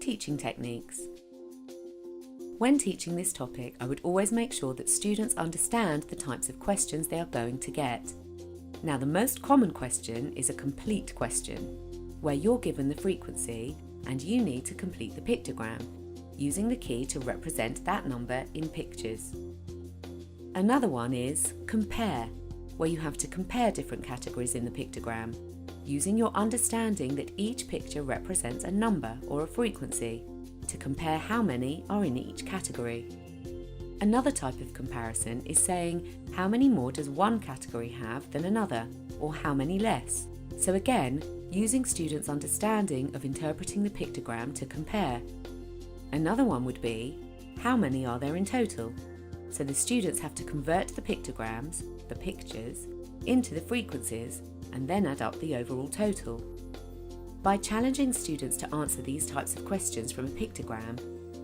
teaching techniques. When teaching this topic, I would always make sure that students understand the types of questions they are going to get. Now, the most common question is a complete question, where you're given the frequency and you need to complete the pictogram, using the key to represent that number in pictures. Another one is compare, where you have to compare different categories in the pictogram, using your understanding that each picture represents a number or a frequency, to compare how many are in each category. Another type of comparison is saying how many more does one category have than another, or how many less. So again, using students' understanding of interpreting the pictogram to compare. Another one would be, how many are there in total? So the students have to convert the pictograms, the pictures, into the frequencies and then add up the overall total. By challenging students to answer these types of questions from a pictogram,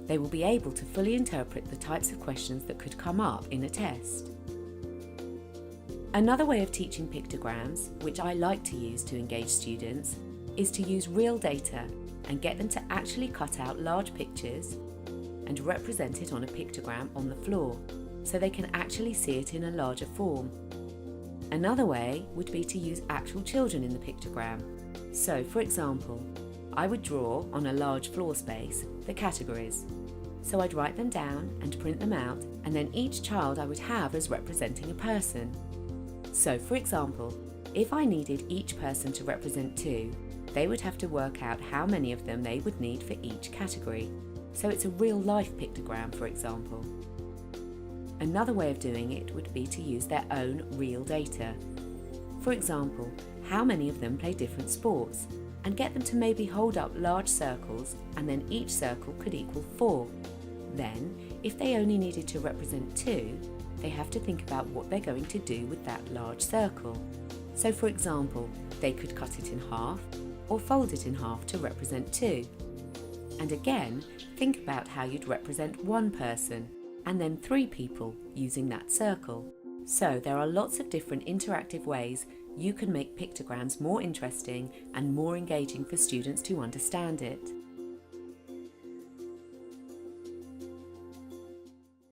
they will be able to fully interpret the types of questions that could come up in a test. Another way of teaching pictograms, which I like to use to engage students, is to use real data and get them to actually cut out large pictures and represent it on a pictogram on the floor, so they can actually see it in a larger form. Another way would be to use actual children in the pictogram. So, for example, I would draw on a large floor space the categories. So I'd write them down and print them out, and then each child I would have as representing a person. So, for example, if I needed each person to represent 2, they would have to work out how many of them they would need for each category. So it's a real-life pictogram, for example. Another way of doing it would be to use their own real data. For example, how many of them play different sports, and get them to maybe hold up large circles, and then each circle could equal 4. Then, if they only needed to represent 2, they have to think about what they're going to do with that large circle. So for example, they could cut it in half or fold it in half to represent 2. And again, think about how you'd represent 1 person and then 3 people using that circle. So there are lots of different interactive ways you can make pictograms more interesting and more engaging for students to understand it.